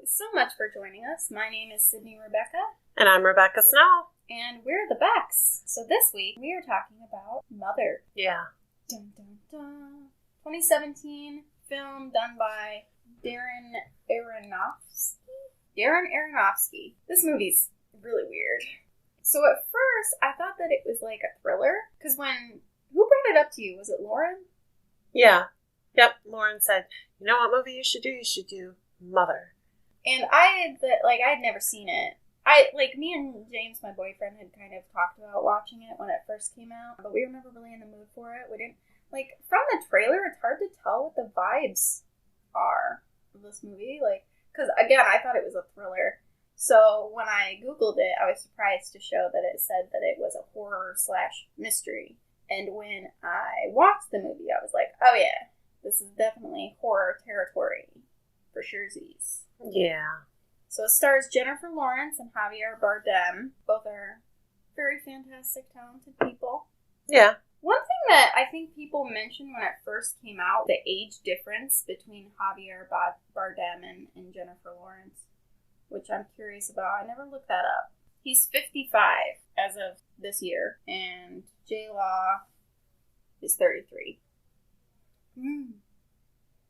so much for joining us. My name is Sydney Rebecca. And I'm Rebecca Snow. And we're the Becks. So this week, we are talking about Mother. Yeah. Dun, dun, dun. 2017 film done by Darren Aronofsky. This movie's really weird. So at first, I thought that it was like a thriller. Because who brought it up to you? Was it Lauren? Yeah. Yep. Lauren said, you know what movie you should do? You should do Mother. And I had never seen it. Me and James, my boyfriend, had kind of talked about watching it when it first came out, but we were never really in the mood for it. We didn't, from the trailer, it's hard to tell what the vibes are of this movie. Because, again, I thought it was a thriller. So when I Googled it, I was surprised to show that it said that it was a horror/mystery. And when I watched the movie, I was like, oh yeah, this is definitely horror territory for surezies. Yeah. So it stars Jennifer Lawrence and Javier Bardem. Both are very fantastic, talented people. Yeah. One thing that I think people mentioned when it first came out, the age difference between Javier Bardem and Jennifer Lawrence, which I'm curious about. I never looked that up. He's 55 as of this year, and J-Law is 33.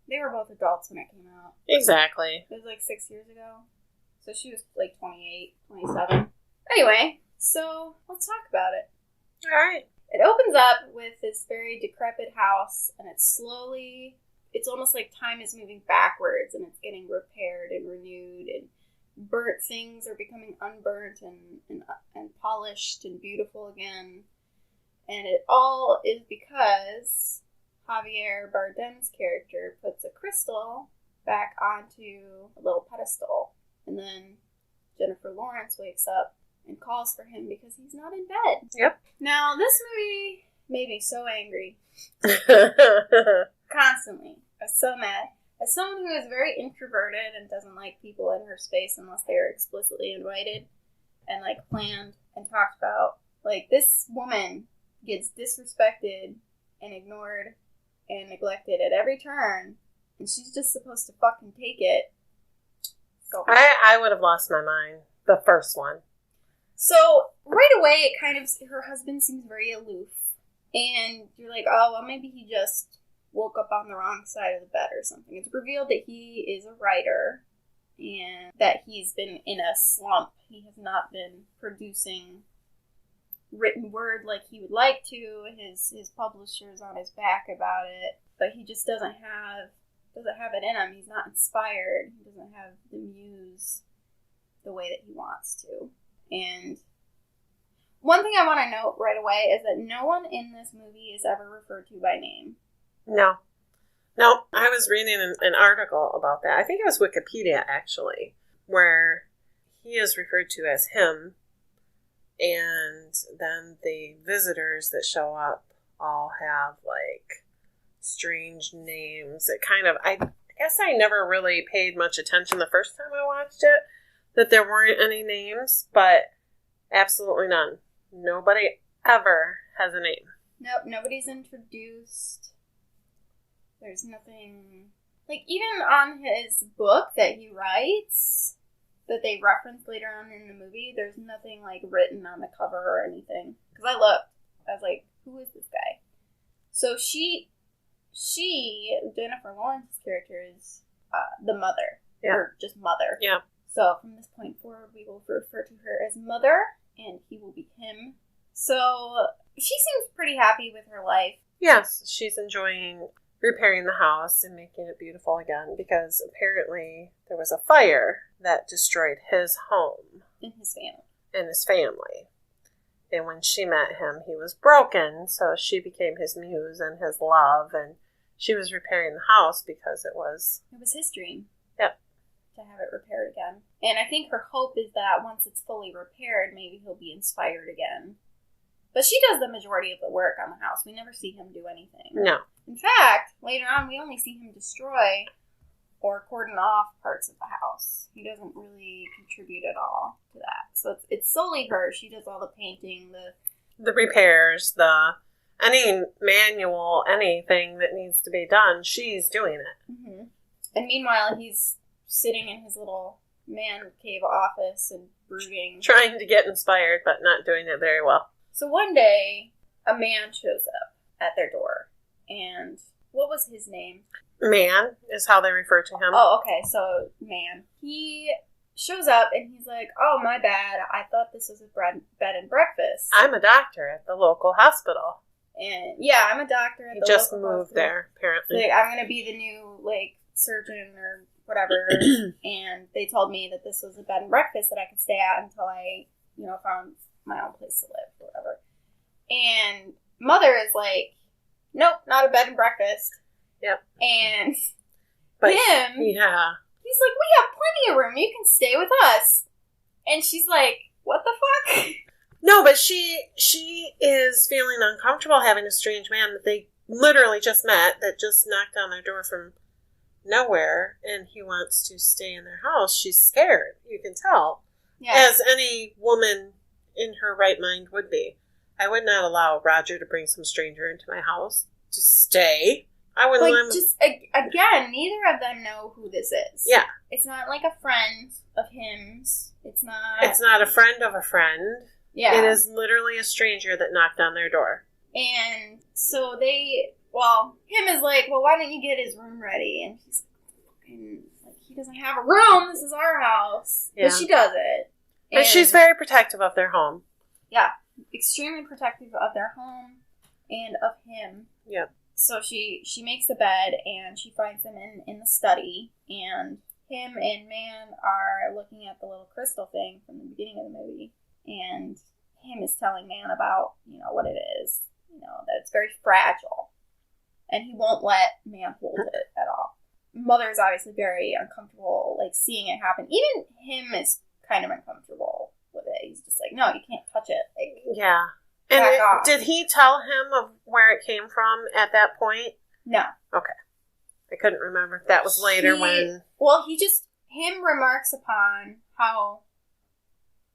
They were both adults when it came out. Exactly. It was 6 years ago. So she was 28, 27. Anyway, so let's talk about it. All right. It opens up with this very decrepit house, and it's almost like time is moving backwards, and it's getting repaired and renewed, and burnt things are becoming unburnt and polished and beautiful again. And it all is because Javier Bardem's character puts a crystal back onto a little pedestal. And then Jennifer Lawrence wakes up and calls for him because he's not in bed. Yep. Now, this movie made me so angry. Constantly. I was so mad. As someone who is very introverted and doesn't like people in her space unless they are explicitly invited and planned and talked about, this woman gets disrespected and ignored and neglected at every turn, and she's just supposed to fucking take it. So I would have lost my mind. The first one. So right away, her husband seems very aloof, and you're like, oh well, maybe he just woke up on the wrong side of the bed or something. It's revealed that he is a writer and that he's been in a slump. He has not been producing written word like he would like to. His publisher's on his back about it, but he just doesn't have it in him. He's not inspired. He doesn't have the muse the way that he wants to. And one thing I want to note right away is that no one in this movie is ever referred to by name. No, I was reading an article about that. I think it was Wikipedia, actually, where he is referred to as him, and then the visitors that show up all have, strange names. It I guess I never really paid much attention the first time I watched it, that there weren't any names, but absolutely none. Nobody ever has a name. Nope, nobody's introduced. There's nothing... even on his book that he writes, that they reference later on in the movie, there's nothing, written on the cover or anything. Because I looked. I was like, who is this guy? So Jennifer Lawrence's character is the mother. Yeah. Or just Mother. Yeah. So from this point forward, we will refer to her as Mother, and he will be him. So she seems pretty happy with her life. Yes, she's enjoying repairing the house and making it beautiful again, because apparently there was a fire that destroyed his home. And his family. And when she met him, he was broken, so she became his muse and his love, and she was repairing the house because it was his dream. Yep. To have it repaired again. And I think her hope is that once it's fully repaired, maybe he'll be inspired again. But she does the majority of the work on the house. We never see him do anything. No. In fact, later on, we only see him destroy or cordon off parts of the house. He doesn't really contribute at all to that. So it's solely her. She does all the painting, the repairs, any manual, anything that needs to be done, she's doing it. Mm-hmm. And meanwhile, he's sitting in his little man cave office and brooding. Trying to get inspired, but not doing it very well. So one day, a man shows up at their door. And what was his name? Man is how they refer to him. Oh, okay. So, man. He shows up and he's like, oh, my bad. I thought this was a bed and breakfast. I'm a doctor at the local hospital. And, yeah, I'm a doctor at the local hospital. He just moved there, apparently. Like, I'm going to be the new, like, surgeon or whatever. And they told me that this was a bed and breakfast that I could stay at until I, found my own place to live or whatever. And Mother is like, nope, not a bed and breakfast. Yep. And but, him, yeah. He's like, we have plenty of room. You can stay with us. And she's like, what the fuck? No, but she is feeling uncomfortable having a strange man that they literally just met that just knocked on their door from nowhere, and he wants to stay in their house. She's scared. You can tell. Yeah. As any woman in her right mind would be. I would not allow Roger to bring some stranger into my house to stay. I wouldn't let him. Just, again, neither of them know who this is. Yeah. It's not like a friend of him's. It's not a friend of a friend. Yeah. It is literally a stranger that knocked on their door. And so him is like, well, why don't you get his room ready? And he's like, he doesn't have a room. This is our house. Yeah. But she does it. But she's very protective of their home. Yeah. Extremely protective of their home and of him. Yeah. So she makes the bed and she finds them in the study, and him and Man are looking at the little crystal thing from the beginning of the movie, and him is telling Man about, what it is, that it's very fragile, and he won't let Man hold it at all. Mother is obviously very uncomfortable, like, seeing it happen. Even him is kind of uncomfortable with it. He's just like, no, you can't touch it. Like, yeah. And did he tell him of where it came from at that point? No. Okay. I couldn't remember if that was later when... Well, him remarks upon how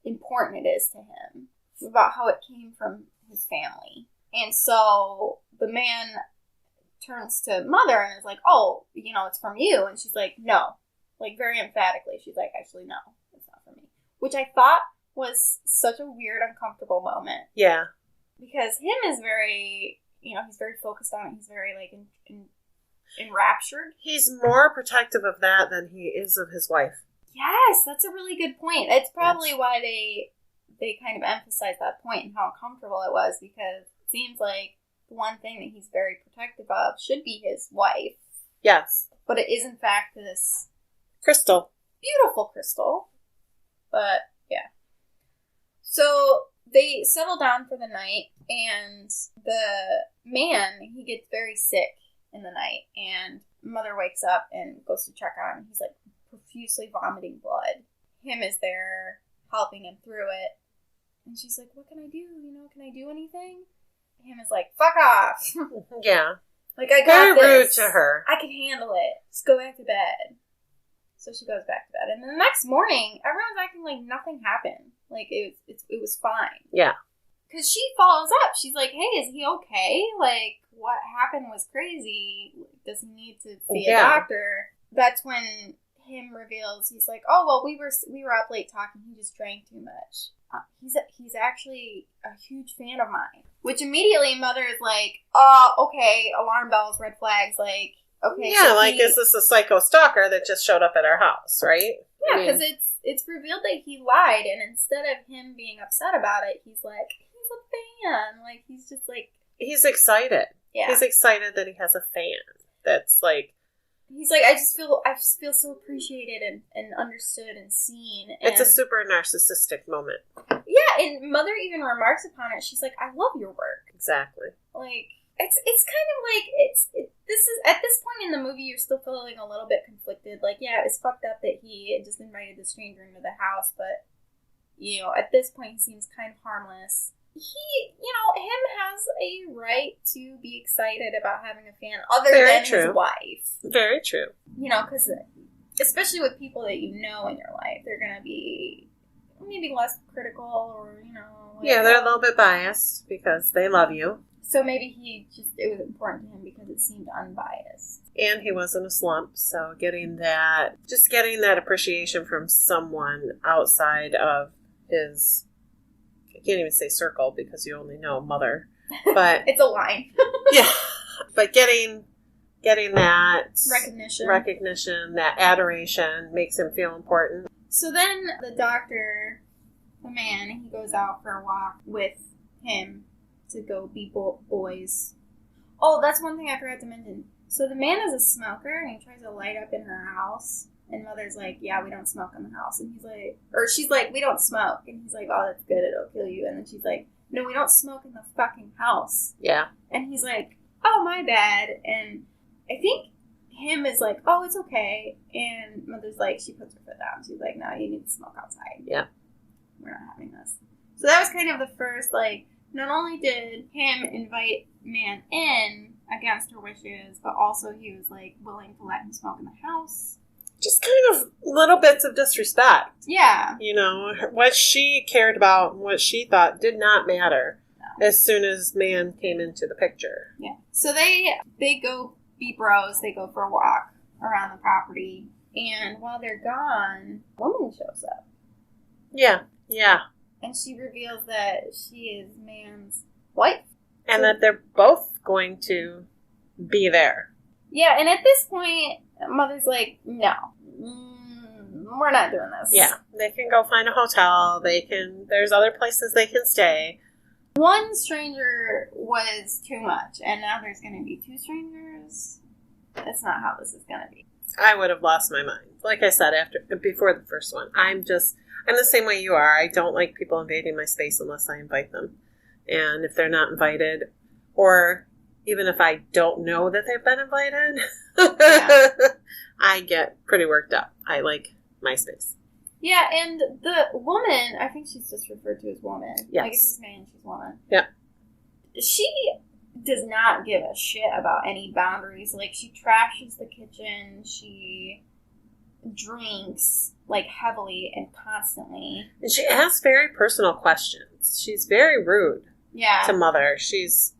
important it is to him, about how it came from his family. And so the man turns to Mother and is like, oh, it's from you. And she's like, no. Like, very emphatically. She's like, actually, no, it's not from me. Which I thought was such a weird, uncomfortable moment. Yeah. Because him is very, he's very focused on it. He's very, like, enraptured. He's more protective of that than he is of his wife. Yes, that's a really good point. It's probably why they kind of emphasize that point and how uncomfortable it was, because it seems like the one thing that he's very protective of should be his wife. Yes. But it is, in fact, this... crystal. Beautiful crystal. But, yeah. So... they settle down for the night, and the man, he gets very sick in the night, and Mother wakes up and goes to check on him. He's, like, profusely vomiting blood. Him is there helping him through it, and she's like, what can I do? Can I do anything? Him is like, fuck off. Yeah. Like, I got this. Very rude to her. I can handle it. Just go back to bed. So she goes back to bed, and the next morning, everyone's acting like nothing happened. Like, it was fine. Yeah. Because she follows up. She's like, hey, is he okay? Like, what happened was crazy. Does he need to see a doctor? That's when him reveals, he's like, oh, well, we were up late talking. He just drank too much. He's actually a huge fan of mine. Which immediately Mother is like, okay, alarm bells, red flags, like, okay. Yeah, so is this a psycho stalker that just showed up at our house, right? Yeah, because it's revealed that he lied, and instead of him being upset about it, he's like, he's a fan. Like, he's just like... he's excited. Yeah. He's excited that he has a fan. That's like... he's like, I just feel so appreciated and understood and seen. And it's a super narcissistic moment. Yeah, and Mother even remarks upon it. She's like, I love your work. Exactly. Like... It's kind of like, this is, at this point in the movie, you're still feeling a little bit conflicted. Like, yeah, it's fucked up that he just invited the stranger into the house, but, at this point, he seems kind of harmless. Him has a right to be excited about having a fan other than his wife. Very true. Because, especially with people that in your life, they're going to be maybe less critical or, yeah, they're a little bit biased because they love you. So maybe it was important to him because it seemed unbiased. And he was in a slump, so getting that appreciation from someone outside of his, I can't even say circle because you only know mother, but it's a line. Yeah, but getting that recognition, that adoration makes him feel important. So then the doctor, the man, he goes out for a walk with him to go be boys. Oh, that's one thing I forgot to mention. So the man is a smoker, and he tries to light up in her house. And Mother's like, yeah, we don't smoke in the house. And he's like, or she's like, we don't smoke. And he's like, oh, that's good, it'll kill you. And then she's like, no, we don't smoke in the fucking house. Yeah. And he's like, oh, my bad. And I think him is like, oh, it's okay. And Mother's like, she puts her foot down. She's like, no, you need to smoke outside. Yeah. We're not having this. So that was kind of the first, like, not only did him invite man in against her wishes, but also he was, like, willing to let him smoke in the house. Just kind of little bits of disrespect. Yeah. You know, what she cared about and what she thought did not matter as soon as man came into the picture. Yeah. So they go be bros. They go for a walk around the property. And while they're gone, a woman shows up. Yeah. Yeah. And she reveals that she is man's wife. And that they're both going to be there. Yeah, and at this point, Mother's like, no, we're not doing this. Yeah, they can go find a hotel. There's other places they can stay. One stranger was too much, and now there's going to be two strangers. That's not how this is going to be. I would have lost my mind. Like I said, before the first one, I'm the same way you are. I don't like people invading my space unless I invite them. And if they're not invited, or even if I don't know that they've been invited, I get pretty worked up. I like my space. Yeah, and the woman, I think she's just referred to as woman. Yes. Like if she's man, she's woman. Yeah. She does not give a shit about any boundaries. Like, she trashes the kitchen. She drinks, like, heavily and constantly. And she asks very personal questions. She's very rude. Yeah. To Mother. She's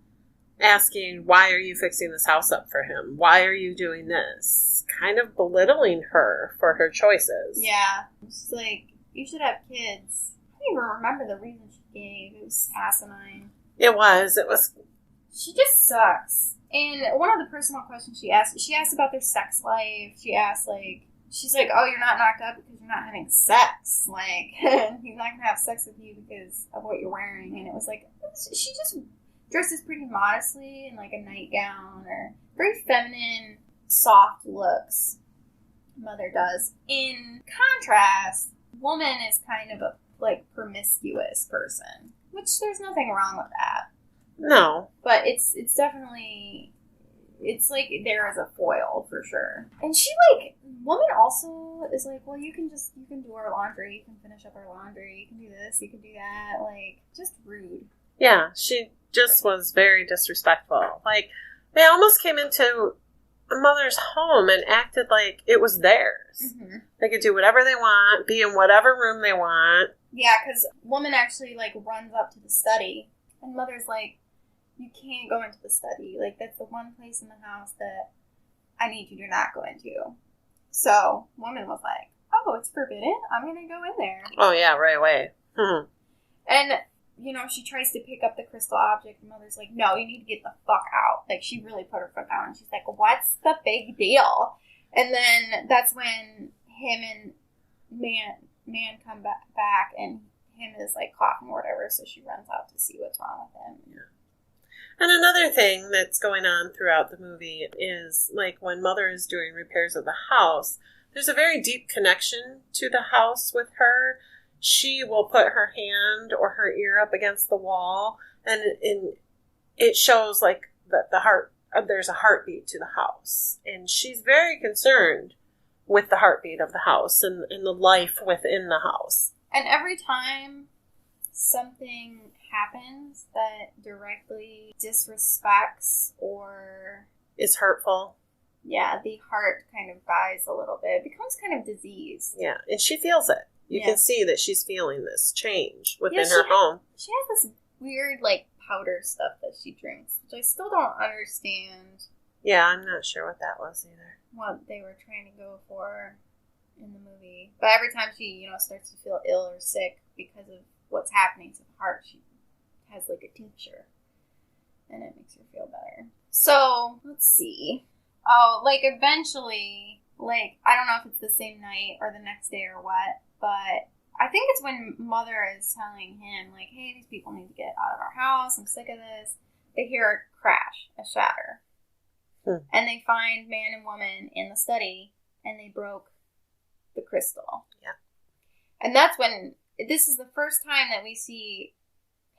asking, why are you fixing this house up for him? Why are you doing this? Kind of belittling her for her choices. Yeah. She's like, you should have kids. I don't even remember the reason she gave. It was asinine. It was. She just sucks. And one of the personal questions she asked about their sex life. She's like, oh, you're not knocked up because you're not having sex. Like, he's not going to have sex with you because of what you're wearing. And it was like, she just dresses pretty modestly in, like, a nightgown or very feminine, soft looks. Mother does. In contrast, woman is kind of a, like, promiscuous person, which there's nothing wrong with that. No. But it's definitely, it's like there as a foil for sure. And she, like, woman also is like, well, you can do our laundry, you can finish up our laundry, you can do this, you can do that. Like, just rude. Yeah, she just was very disrespectful. Like, they almost came into Mother's home and acted like it was theirs. Mm-hmm. They could do whatever they want, be in whatever room they want. Yeah, because woman actually, like, runs up to the study, and Mother's like, you can't go into the study. Like, that's the one place in the house that I need you to not go into. So, woman was like, oh, it's forbidden? I'm going to go in there. Oh, yeah, right away. Mm-hmm. And, you know, she tries to pick up the crystal object, and Mother's like, no, you need to get the fuck out. Like, she really put her foot down, and she's like, what's the big deal? And then that's when him and man come back, and him is, like, coughing or whatever, so she runs out to see what's wrong with him. Yeah. And another thing that's going on throughout the movie is, like, when Mother is doing repairs of the house, there's a very deep connection to the house with her. She will put her hand or her ear up against the wall, and it shows, like, that there's a heartbeat to the house. And she's very concerned with the heartbeat of the house and the life within the house. And every time something happens that directly disrespects or is hurtful, yeah, the heart kind of dies a little bit. It becomes kind of diseased. Yeah, and she feels it. You can see that she's feeling this change within her home. She has this weird, like, powder stuff that she drinks, which I still don't understand. Yeah, I'm not sure what that was either. What they were trying to go for in the movie. But every time she, starts to feel ill or sick because of what's happening to the heart, she has like a tincture. And it makes her feel better. So, let's see. Oh, like eventually, like, I don't know if it's the same night or the next day or what, but I think it's when Mother is telling him, like, hey, these people need to get out of our house. I'm sick of this. They hear a crash, a shatter. And they find man and woman in the study, and they broke the crystal. Yeah. And that's when, this is the first time that we see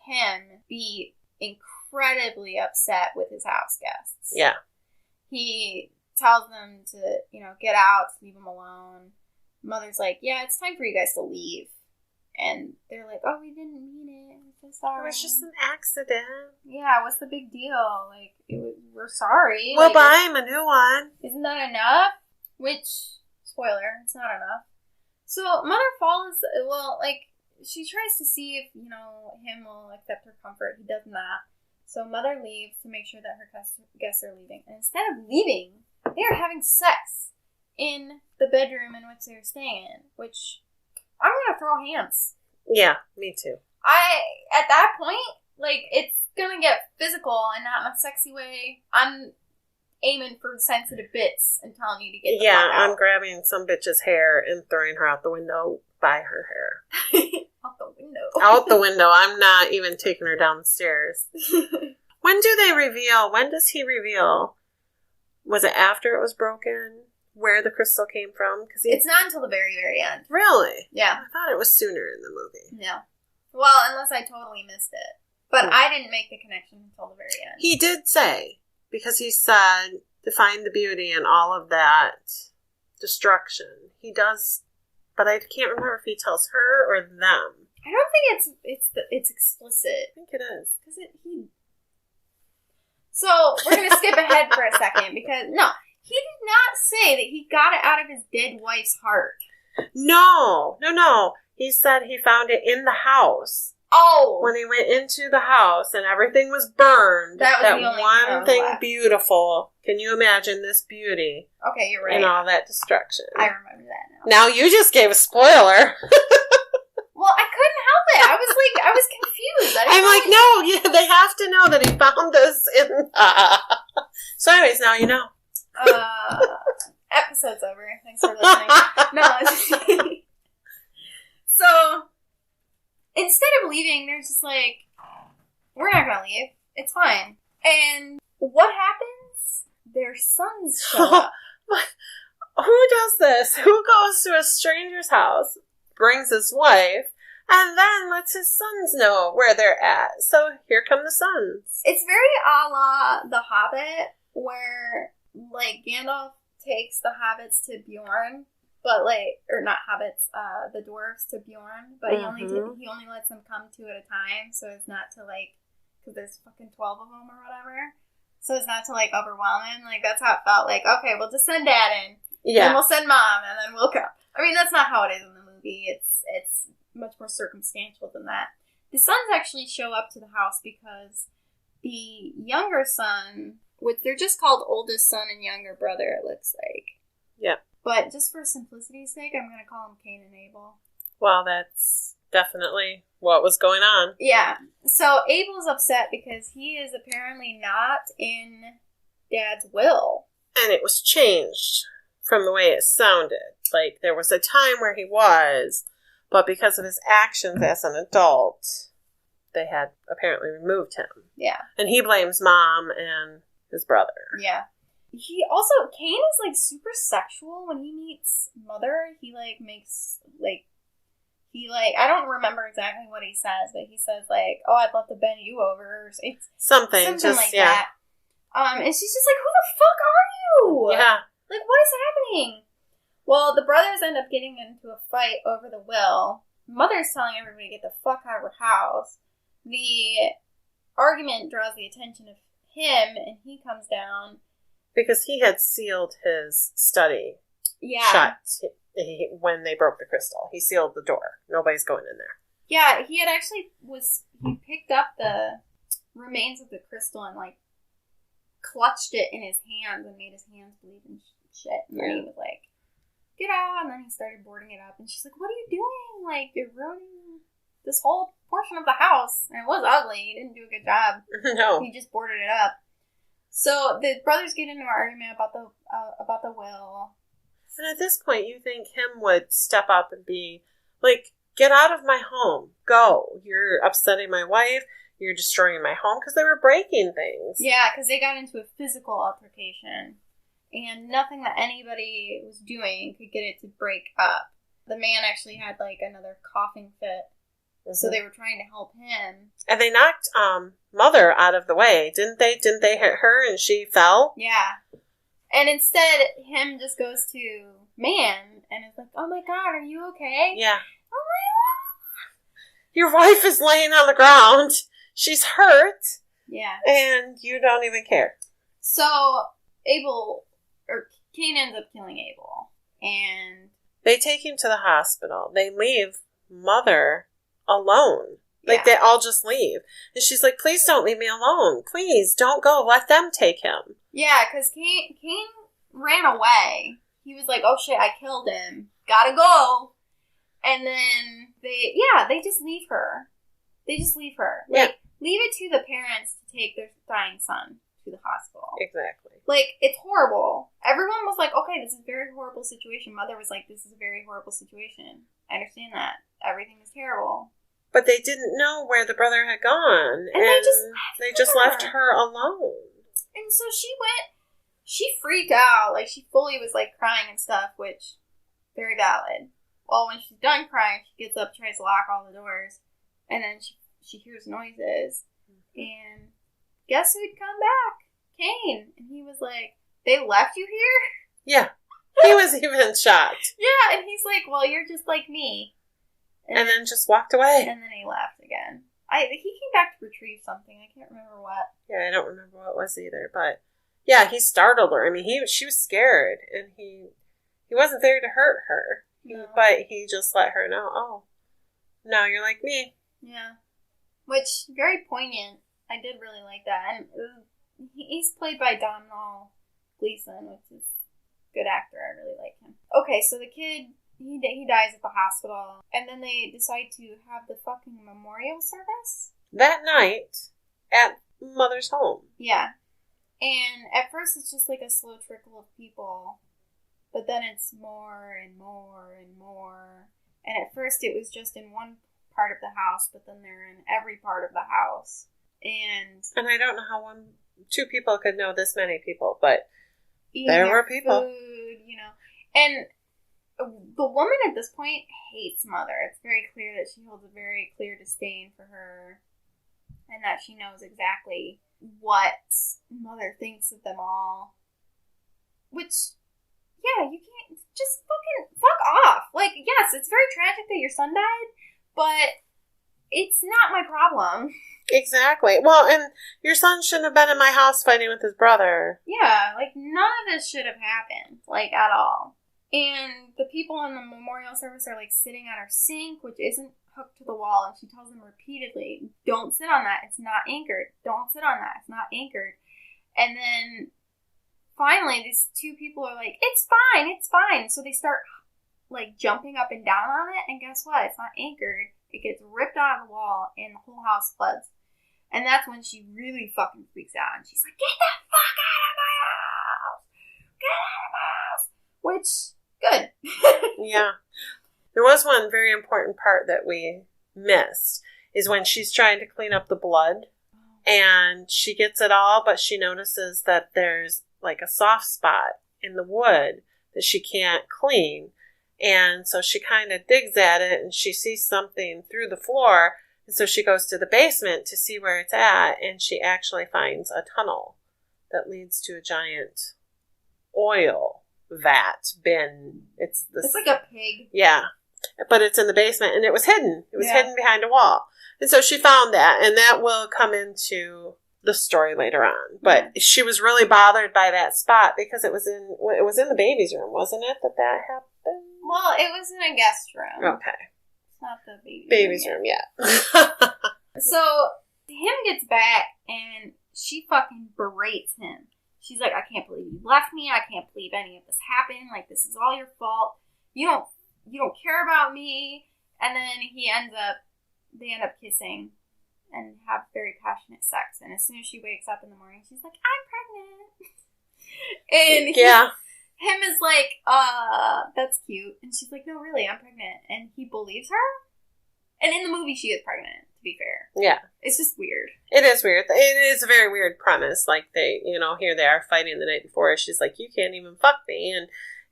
him be incredibly upset with his house guests. Yeah. He tells them to, get out, leave him alone. Mother's like, yeah, it's time for you guys to leave. And they're like, oh, we didn't mean it. We're so sorry. It was just an accident. Yeah, what's the big deal? Like, we're sorry. We'll like, buy him a new one. Isn't that enough? Which, spoiler, it's not enough. So, Mother follows, she tries to see if, him will accept her comfort. He does not. So, Mother leaves to make sure that her guests are leaving. And instead of leaving, they are having sex in the bedroom in which they're staying in, which I'm going to throw hands. Yeah, me too. At that point, it's going to get physical and not in a sexy way. I'm aiming for sensitive bits and telling you to get the fuck out. I'm grabbing some bitch's hair and throwing her out the window by her hair. Out the window. Out the window. I'm not even taking her down the stairs. When do they reveal? When does he reveal? Was it after it was broken? Where the crystal came from? It's not until the very, very end. Really? Yeah. I thought it was sooner in the movie. Yeah. Well, unless I totally missed it. But I didn't make the connection until the very end. He did say, because he said to find the beauty in all of that destruction. He does, but I can't remember if he tells her or them. I don't think it's explicit. I think it is. So, we're going to skip ahead for a second because, no, he did not say that he got it out of his dead wife's heart. No. He said he found it in the house. Oh! When he went into the house and everything was burned. That was the only one thing left. Beautiful. Can you imagine this beauty? Okay, you're right. And all that destruction. I remember that now. Now you just gave a spoiler. Well, I couldn't help it. I was confused. No, they have to know that he found this in... So anyways, now you know. Episode's over. Thanks for listening. No, so, instead of leaving, they're just like, we're not gonna leave. It's fine. And what happens? Their sons show up. Who does this? Who goes to a stranger's house, brings his wife, and then lets his sons know where they're at? So here come the sons. It's very a la The Hobbit, where, Gandalf takes the hobbits to Bjorn, but, or not hobbits, the dwarves to Bjorn, but he only lets them come 2 at a time, so as not to, because there's fucking 12 of them or whatever, so as not to, overwhelm him. That's how it felt. Okay, we'll just send Dad in, then we'll send Mom, and then we'll come. I mean, that's not how it is in the movie. It's much more circumstantial than that. The sons actually show up to the house because the younger son, which they're just called oldest son and younger brother, it looks like. Yep. But just for simplicity's sake, I'm going to call them Cain and Abel. Well, that's definitely what was going on. Yeah. So Abel's upset because he is apparently not in Dad's will. And it was changed from the way it sounded. There was a time where he was, but because of his actions as an adult, they had apparently removed him. Yeah. And he blames Mom and his brother. Yeah. He also, Cain is, super sexual when he meets Mother. He, makes, I don't remember exactly what he says, but he says, oh, I'd love to bend you over. It's something like that. And she's just like, who the fuck are you? Yeah. What is happening? Well, the brothers end up getting into a fight over the will. Mother's telling everybody to get the fuck out of her house. The argument draws the attention of him, and he comes down. Because he had sealed his study shut when they broke the crystal. He sealed the door. Nobody's going in there. Yeah, he had actually he picked up remains of the crystal and, like, clutched it in his hands and made his hands bleed and shit. And then he was like, get out. And then he started boarding it up. And she's like, what are you doing? Like, you're ruining this whole portion of the house. And it was ugly. He didn't do a good job. No. He just boarded it up. So the brothers get into an argument about the will. And at this point, you think him would step up and be like, get out of my home. Go. You're upsetting my wife. You're destroying my home, because they were breaking things. Yeah, because they got into a physical altercation. And nothing that anybody was doing could get it to break up. The man actually had, like, another coughing fit. Mm-hmm. So they were trying to help him. And they knocked Mother out of the way, didn't they? Didn't they hit her and she fell? Yeah. And instead, him just goes to Man and is like, oh my God, are you okay? Yeah. Oh my God. Your wife is laying on the ground. She's hurt. Yeah. And you don't even care. So Cain ends up killing Abel. And they take him to the hospital. They leave Mother alone. Like, they all just leave. And she's like, please don't leave me alone. Please, don't go. Let them take him. Yeah, because Cain ran away. He was like, oh shit, I killed him. Gotta go. And then they just leave her. They just leave her. Like, leave it to the parents to take their dying son to the hospital. Exactly. Like, it's horrible. Everyone was like, okay, this is a very horrible situation. Mother was like, this is a very horrible situation. I understand that. Everything is terrible. But they didn't know where the brother had gone. And they just left her alone. And so she freaked out. Like, she fully was, like, crying and stuff, which, very valid. Well, when she's done crying, she gets up, tries to lock all the doors, and then she hears noises. And guess who'd come back? Cain. And he was like, they left you here? Yeah. He was even shocked. Yeah, and he's like, well, you're just like me. And then just walked away. And then he left again. He came back to retrieve something. I can't remember what. Yeah, I don't remember what it was either. But, yeah, he startled her. I mean, she was scared. And he wasn't there to hurt her. No. But he just let her know, oh, now you're like me. Yeah. Which, very poignant. I did really like that. And he's played by Domhnall Gleeson, which is a good actor. I really like him. Okay, so the kid... He dies at the hospital, and then they decide to have the fucking memorial service that night at Mother's home. Yeah, and at first it's just like a slow trickle of people, but then it's more and more and more. And at first it was just in one part of the house, but then they're in every part of the house. And I don't know how two people could know this many people, but there were people. Food, and the woman at this point hates Mother. It's very clear that she holds a very clear disdain for her, and that she knows exactly what Mother thinks of them all. Which, yeah, you can't just fuck off. Like, yes, it's very tragic that your son died, but it's not my problem. Exactly. Well, and your son shouldn't have been in my house fighting with his brother. Yeah, like, none of this should have happened, like, at all. And the people in the memorial service are, like, sitting at our sink, which isn't hooked to the wall, and she tells them repeatedly, don't sit on that, it's not anchored. Don't sit on that, it's not anchored. And then, finally, these two people are like, it's fine. So they start, like, jumping up and down on it, and guess what? It's not anchored. It gets ripped out of the wall, and the whole house floods. And that's when she really fucking freaks out, and she's like, get the fuck out of my house! Get out of my house! Which... good. Yeah. There was one very important part that we missed, is when she's trying to clean up the blood, and she gets it all, but she notices that there's like a soft spot in the wood that she can't clean. And so she kind of digs at it, and she sees something through the floor, and so she goes to the basement to see where it's at, and she actually finds a tunnel that leads to a giant oil bin. It's like a pig. Yeah. But it's in the basement, and it was hidden. It was hidden behind a wall. And so she found that, and that will come into the story later on. But she was really bothered by that spot because it was in the baby's room, wasn't it, that happened? Well, it was in a guest room. Okay. It's not the baby's room yet. So Kim gets back, and she fucking berates him. She's like, I can't believe you left me. I can't believe any of this happened. Like, this is all your fault. You don't care about me. And then they end up kissing and have very passionate sex. And as soon as she wakes up in the morning, she's like, I'm pregnant. And him is like, that's cute. And she's like, no, really, I'm pregnant. And he believes her. And in the movie, she is pregnant, to be fair. Yeah. It's just weird. It is weird. It is a very weird premise. Like, they, here they are fighting the night before. She's like, you can't even fuck me.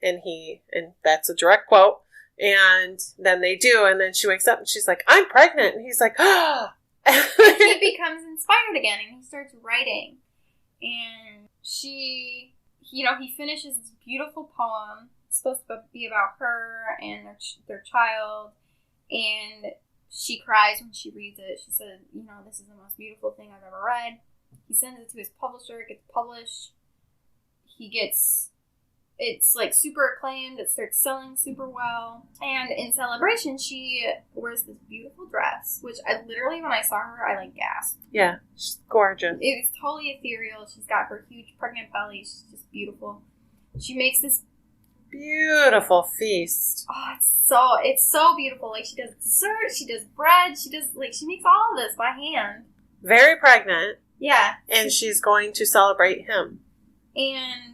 And that's a direct quote. And then they do. And then she wakes up and she's like, I'm pregnant. And he's like, oh. He becomes inspired again and he starts writing. And he finishes this beautiful poem. It's supposed to be about her and their child. And she cries when she reads it. She said, this is the most beautiful thing I've ever read. He sends it to his publisher. It gets published. It's like super acclaimed. It starts selling super well. And in celebration, she wears this beautiful dress, which I literally, when I saw her, I like gasped. Yeah, she's gorgeous. It was totally ethereal. She's got her huge pregnant belly. She's just beautiful. She makes this beautiful feast. Oh, it's so beautiful. Like, she does dessert, she does bread, she makes all of this by hand. Very pregnant. Yeah. And she's going to celebrate him. And,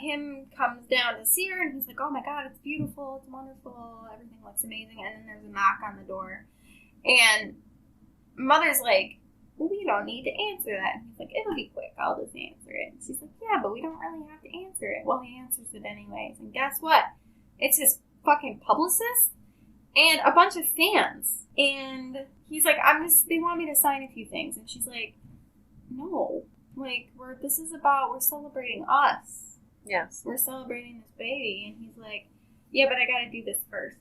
him comes down to see her, and he's like, oh my god, it's beautiful, it's wonderful, everything looks amazing. And then there's a knock on the door. And Mother's like, we don't need to answer that. And he's like, it'll be quick, I'll just answer it. And she's like, yeah, but we don't really have to answer it. Well, he answers it anyways. And guess what? It's his fucking publicist and a bunch of fans. And he's like, they want me to sign a few things. And she's like, no. Like, we're celebrating us. Yes. We're celebrating this baby. And he's like, yeah, but I gotta do this first.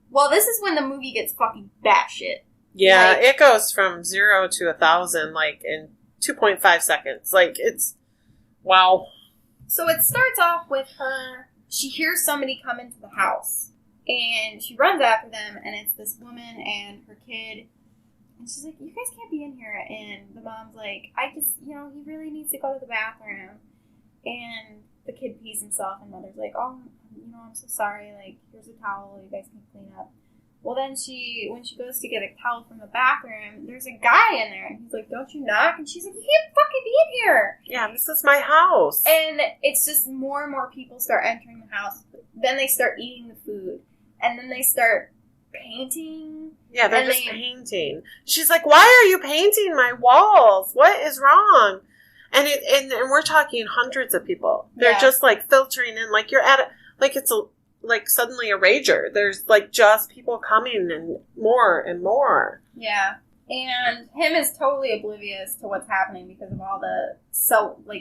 Well, this is when the movie gets fucking batshit. Yeah, it goes from 0 to 1,000, like, in 2.5 seconds. Like, it's... Wow. So it starts off with her... She hears somebody come into the house. And she runs after them, and it's this woman and her kid. And she's like, you guys can't be in here. And the mom's like, he really needs to go to the bathroom. And the kid pees himself, and Mother's like, oh, I'm so sorry. Like, here's a towel. You guys can clean up. Well, then when she goes to get a towel from the bathroom, there's a guy in there. And he's like, don't you knock? And she's like, you can't fucking be in here. Yeah, this is my house. And it's just more and more people start entering the house. Then they start eating the food. And then they start painting. Yeah, they're just painting. She's like, why are you painting my walls? What is wrong? And we're talking hundreds of people. They're just, like, filtering in. Like, you're at it. Like, it's suddenly a rager. There's, like, just people coming and more and more. Yeah. And him is totally oblivious to what's happening because of all the,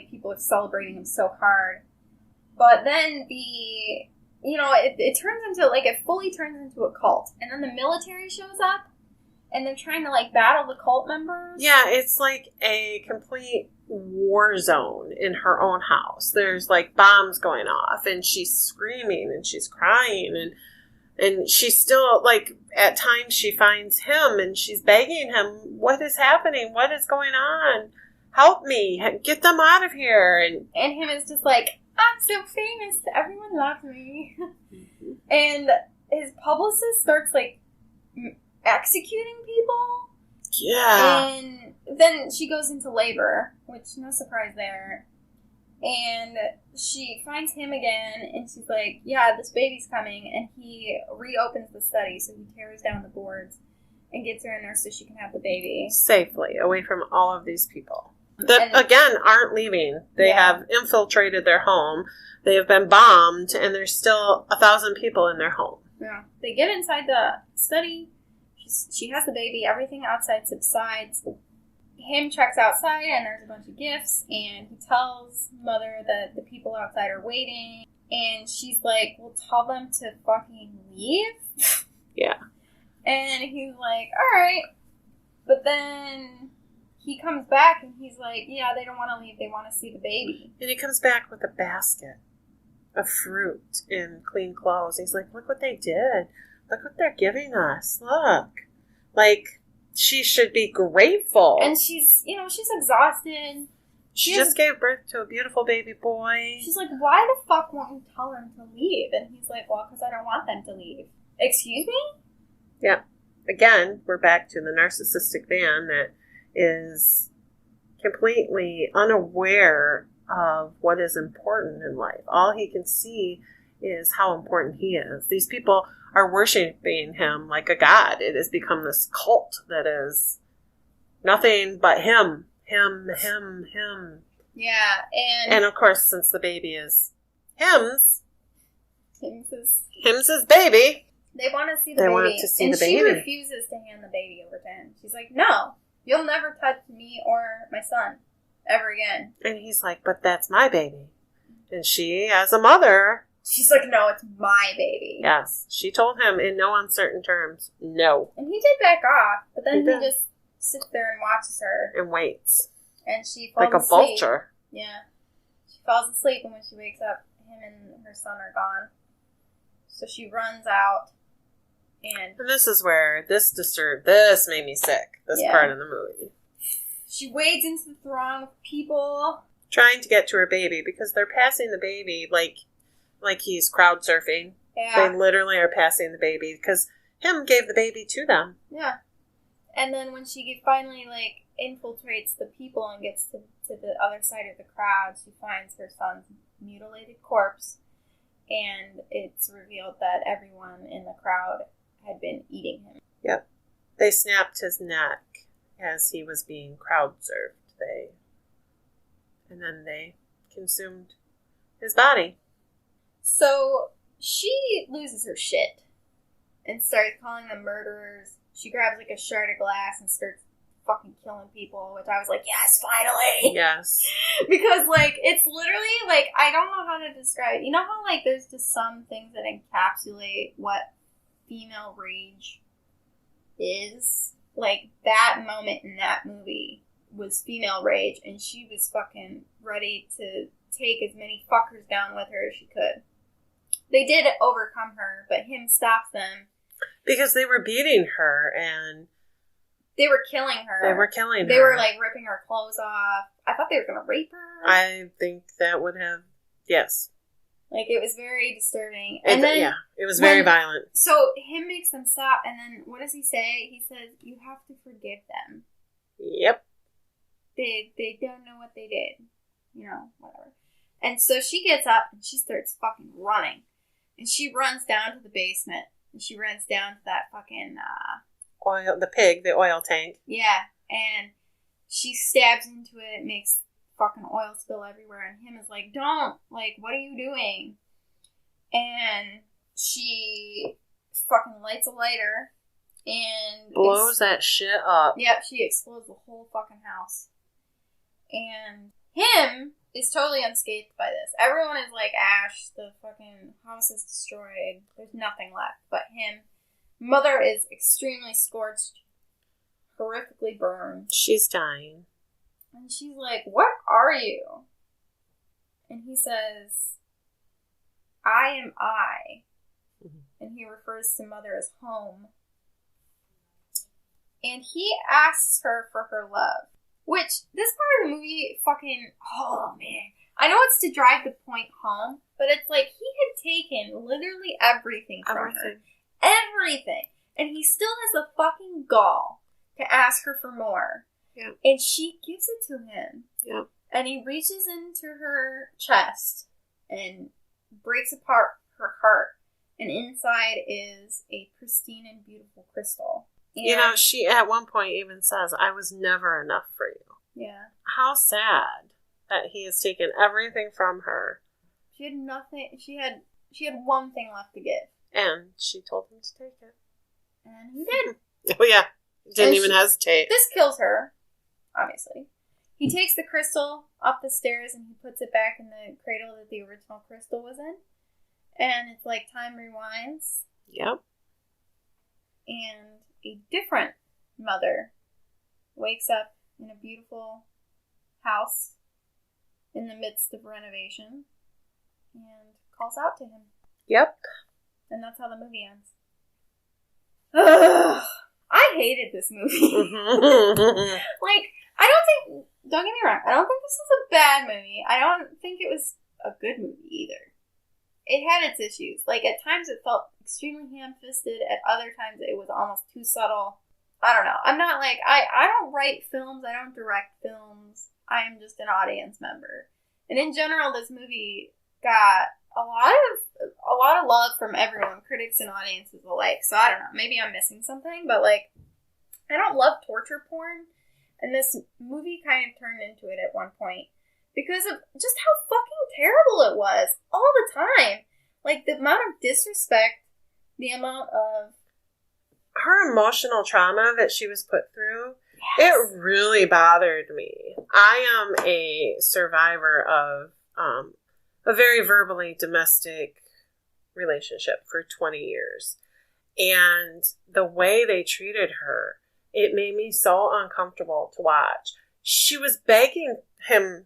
people are celebrating him so hard. But then it turns into, it fully turns into a cult. And then the military shows up, and they're trying to, battle the cult members. Yeah, it's like a complete war zone in her own house. There's, bombs going off, and she's screaming, and she's crying, and she's still, at times she finds him, and she's begging him, what is happening? What is going on? Help me. Get them out of here. And him is just like, I'm so famous. Everyone loves me. Mm-hmm. And his publicist starts, executing people. Yeah. And then she goes into labor, which, no surprise there. And she finds him again, and she's like, yeah, this baby's coming. And he reopens the study, so he tears down the boards and gets her in there so she can have the baby. Safely, away from all of these people. That, again, aren't leaving. They have infiltrated their home. They have been bombed, and there's still 1,000 people in their home. Yeah. They get inside the study. She has the baby. Everything outside subsides. Him checks outside, and there's a bunch of gifts, and he tells Mother that the people outside are waiting. And she's like, well, tell them to fucking leave. Yeah. And he's like, all right. But then he comes back and he's like, yeah, they don't want to leave. They want to see the baby. And he comes back with a basket of fruit and clean clothes. He's like, look what they did. Look what they're giving us. Look. She should be grateful. And she's exhausted. She just gave birth to a beautiful baby boy. She's like, why the fuck won't you tell them to leave? And he's like, well, because I don't want them to leave. Excuse me? Yeah. Again, we're back to the narcissistic man that is completely unaware of what is important in life. All he can see is how important he is. These people are worshiping him like a god. It has become this cult that is nothing but him. Him. Yeah, and of course, since the baby is Him's baby, they want to see the baby. Want to see and the baby. She refuses to hand the baby over to him. She's like, no, you'll never touch me or my son ever again. And he's like, but that's my baby. And she, as a mother... She's like, no, it's my baby. Yes. She told him in no uncertain terms, no. And he did back off, but then he just sits there and watches her. And waits. And she falls asleep. Like a vulture. Yeah. She falls asleep, and when she wakes up, him and her son are gone. So she runs out, and this is where this made me sick, this part of the movie. She wades into the throng of people. Trying to get to her baby, because they're passing the baby like he's crowd surfing. Yeah. They literally are passing the baby, because him gave the baby to them. Yeah. And then when she finally, infiltrates the people and gets to the other side of the crowd, she finds her son's mutilated corpse, and it's revealed that everyone in the crowd had been eating him. Yep. They snapped his neck as he was being crowd surfed. And then they consumed his body. So she loses her shit and starts calling them murderers. She grabs a shard of glass and starts fucking killing people, which I was like, yes, finally! Yes. Because, it's literally, I don't know how to describe it. You know how, there's just some things that encapsulate what female rage is? That moment in that movie was female rage, and she was fucking ready to take as many fuckers down with her as she could. They did overcome her, but him stopped them. Because they were beating her, and... They were killing her. They were killing her. They were, ripping her clothes off. I thought they were going to rape her. I think that would have... Yes. It was very disturbing. And then... Yeah, it was very violent. So, him makes them stop, and then, what does he say? He says, you have to forgive them. Yep. They don't know what they did. Whatever. And so she gets up, and she starts fucking running. And she runs down to the basement. And she runs down to that fucking, the oil tank. Yeah. And she stabs into it, makes fucking oil spill everywhere. And him is like, don't. What are you doing? And she fucking lights a lighter. And blows that shit up. Yep, she explodes the whole fucking house. And him is totally unscathed by this. Everyone is like, Ash, the fucking house is destroyed. There's nothing left but him. Mother is extremely scorched, horrifically burned. She's dying. And she's like, what are you? And he says, I am I. Mm-hmm. And he refers to Mother as home. And he asks her for her love. Which, this part of the movie fucking... Oh, man. I know it's to drive the point home, but it's he had taken literally everything from her. Everything. And he still has the fucking gall to ask her for more. Yeah. And she gives it to him. Yeah. And he reaches into her chest and breaks apart her heart. And inside is a pristine and beautiful crystal. And she at one point even says, I was never enough for you. Yeah. How sad that he has taken everything from her. She had nothing. She had one thing left to give. And she told him to take it. And he did. Oh, yeah. Didn't even hesitate. This kills her, obviously. He takes the crystal up the stairs and he puts it back in the cradle that the original crystal was in. And it's like time rewinds. Yep. And a different mother wakes up in a beautiful house in the midst of renovation and calls out to him. Yep. And that's how the movie ends. Ugh. I hated this movie. Like, don't get me wrong, I don't think this is a bad movie. I don't think it was a good movie either. It had its issues. Like, at times it felt extremely ham-fisted. At other times it was almost too subtle. I don't know. I'm not like, I don't write films. I don't direct films. I am just an audience member. And in general, this movie got a lot of love from everyone, critics and audiences alike. So I don't know. Maybe I'm missing something, but like, I don't love torture porn. And this movie kind of turned into it at one point because of just how fucking terrible it was all the time. Like, the amount of disrespect, the amount of... Her emotional trauma that she was put through, Yes. it really bothered me. I am a survivor of a very verbally domestic relationship for 20 years. And the way they treated her, it made me so uncomfortable to watch. She was begging him,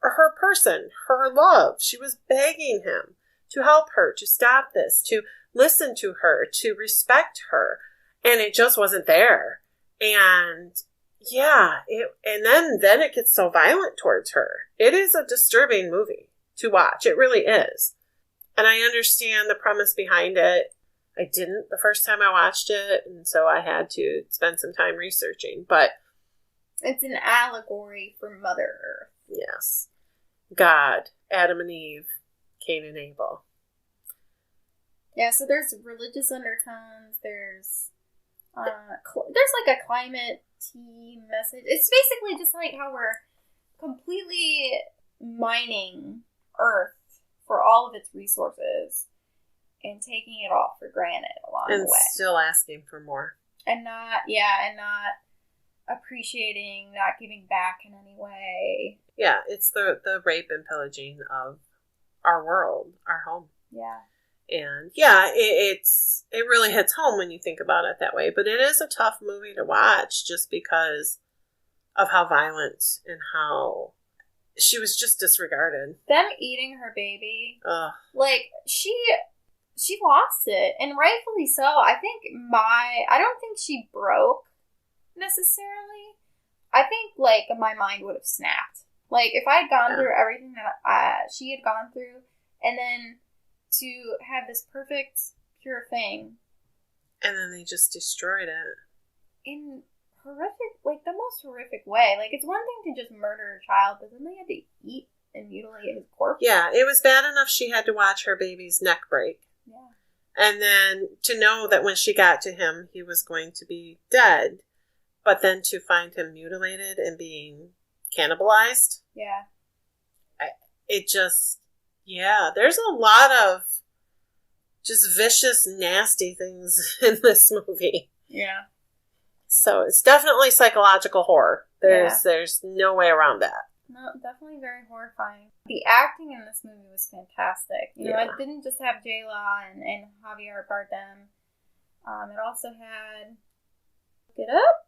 her person, her love. She was begging him to help her, to stop this, to listen to her, to respect her. And it just wasn't there. And yeah, and then it gets so violent towards her. It is a disturbing movie to watch. It really is. And I understand the premise behind it. I didn't the first time I watched it, and so I had to spend some time researching. But it's an allegory for Mother Earth. Yes. God, Adam and Eve, Cain and Abel. Yeah, so there's religious undertones, there's like a climate tea message. It's basically just like how we're completely mining Earth for all of its resources and taking it all for granted along the way. And still asking for more. And not appreciating, not giving back in any way. Yeah, it's the rape and pillaging of our world, our home. Yeah. And yeah, it really hits home when you think about it that way. But it is a tough movie to watch just because of how violent and how she was just disregarded. Them eating her baby. Ugh. Like, she lost it. And rightfully so. I don't think she broke necessarily. I think, like, my mind would have snapped. Like, if I had gone through everything that she had gone through, and then to have this perfect, pure thing. And then they just destroyed it. In horrific, like, the most horrific way. Like, it's one thing to just murder a child, but then they had to eat and mutilate his corpse. Yeah, it was bad enough she had to watch her baby's neck break. Yeah. And then to know that when she got to him, he was going to be dead. But then to find him mutilated and being cannibalized. Yeah. It just... Yeah, there's a lot of just vicious, nasty things in this movie. Yeah. So it's definitely psychological horror. There's no way around that. No, definitely very horrifying. The acting in this movie was fantastic. You know, it didn't just have J-Law and Javier Bardem. It also had, look it up,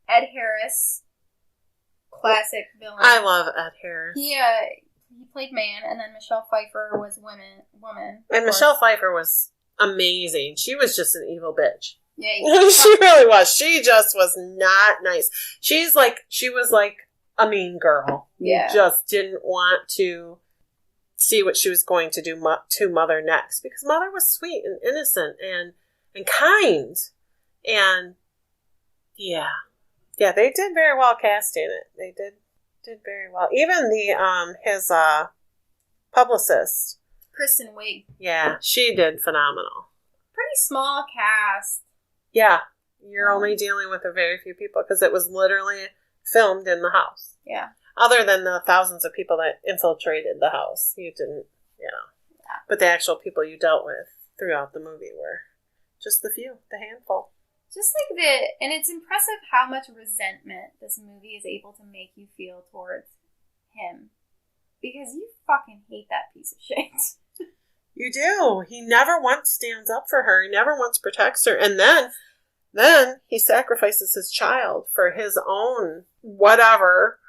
Ed Harris, classic villain. I love Ed Harris. He played man, and then Michelle Pfeiffer was woman. And Michelle Pfeiffer was amazing. She was just an evil bitch. Yeah, she really was. She just was not nice. She was like a mean girl. Yeah. You just didn't want to see what she was going to do to Mother next, because Mother was sweet and innocent and kind. And yeah, they did very well casting it. They did very well. Even the his publicist, Kristen Wiig. Yeah, she did phenomenal. Pretty small cast. Yeah, you're only dealing with a very few people because it was literally filmed in the house. Yeah. Other than the thousands of people that infiltrated the house, you didn't, Yeah. But the actual people you dealt with throughout the movie were just the handful. Just like and it's impressive how much resentment this movie is able to make you feel towards him. Because you fucking hate that piece of shit. You do. He never once stands up for her. He never once protects her. And then he sacrifices his child for his own whatever.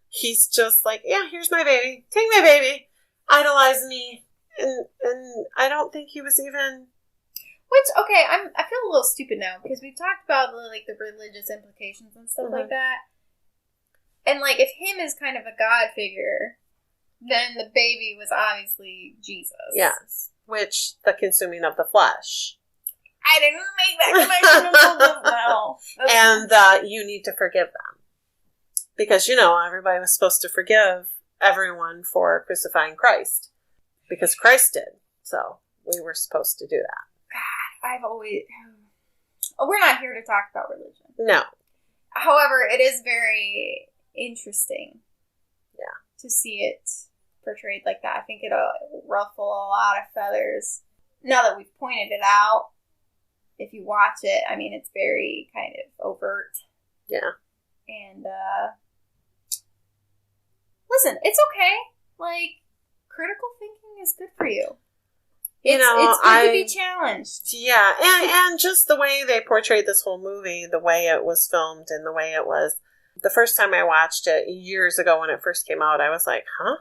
He's just like, yeah, here's my baby. Take my baby. Idolize me. And I don't think he was even... Which, okay, I feel a little stupid now because we've talked about the religious implications and stuff like that. And if him is kind of a god figure, then the baby was obviously Jesus. Yes. Which, the consuming of the flesh. I didn't make that connection. No. And you need to forgive them. Because, everybody was supposed to forgive everyone for crucifying Christ. Because Christ did. So, we were supposed to do that. God, we're not here to talk about religion. No. However, it is very interesting. Yeah. To see it portrayed like that. I think it'll ruffle a lot of feathers. Now that we've pointed it out, if you watch it, I mean, it's very kind of overt. Yeah. And, listen, it's okay. Critical thinking is good for you. It's good to be challenged. Yeah, and just the way they portrayed this whole movie, the way it was filmed and the way it was. The first time I watched it years ago when it first came out, I was like, huh?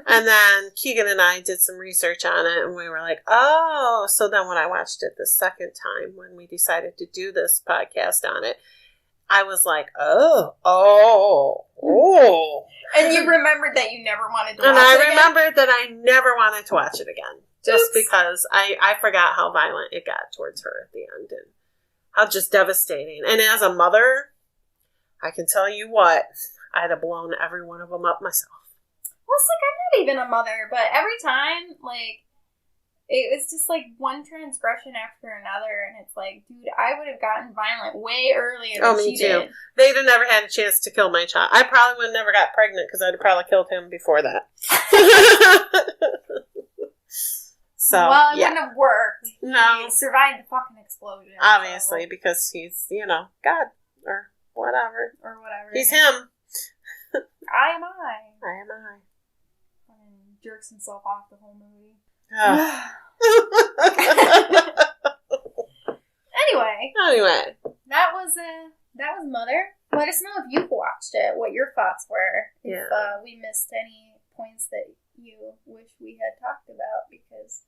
And then Keegan and I did some research on it, and we were like, oh. So then when I watched it the second time, when we decided to do this podcast on it, I was like, oh. And you remembered that you never wanted to watch it again? And I remembered that I never wanted to watch it again. Just because I forgot how violent it got towards her at the end, and how just devastating. And as a mother, I can tell you what, I'd have blown every one of them up myself. Well, it's I'm not even a mother, but every time, it was just one transgression after another, and it's dude, I would have gotten violent way earlier than me she too. did. They'd have never had a chance to kill my child. I probably would have never got pregnant because I'd have probably killed him before that. So, well, it wouldn't have worked. No. He survived the fucking explosion. Obviously, because he's, God, or whatever. He's him. I am I. I am I. And jerks himself off the whole movie. Anyway, that was Mother. Let us know if you've watched it, what your thoughts were. If we missed any points that you wish we had talked about, because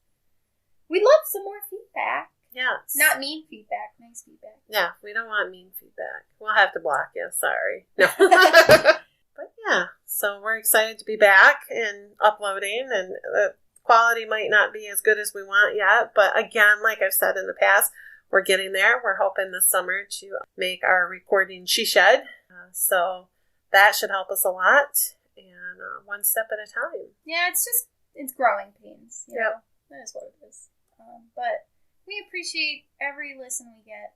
we'd love some more feedback. Yes. Not mean feedback, nice feedback. Yeah, we don't want mean feedback. We'll have to block you, sorry. No. But yeah, so we're excited to be back and uploading, and the quality might not be as good as we want yet, but again, like I've said in the past, we're getting there. We're hoping this summer to make our recording she-shed, so that should help us a lot, and one step at a time. Yeah, it's growing pains. You know? That is what it is. But we appreciate every listen we get,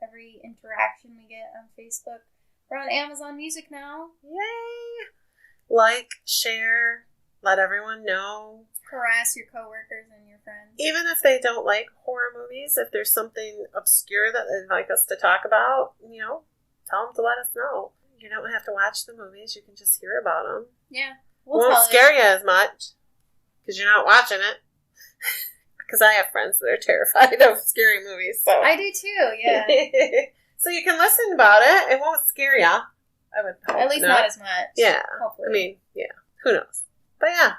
every interaction we get on Facebook. We're on Amazon Music now. Yay! Like, share, let everyone know. Harass your coworkers and your friends. Even if they don't like horror movies, if there's something obscure that they'd like us to talk about, tell them to let us know. You don't have to watch the movies. You can just hear about them. Yeah. Won't scare you as much because you're not watching it. Because I have friends that are terrified of scary movies. So I do too, yeah. So you can listen about it. It won't scare you. I would hope. At least not as much. Yeah. Hopefully. I mean, yeah. Who knows? But yeah.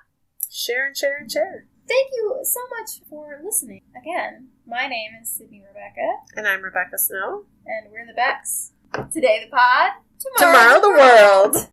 Share and share and share. Thank you so much for listening. Again, my name is Sydney Rebecca. And I'm Rebecca Snow. And we're the Becks. Today the pod. Tomorrow the world.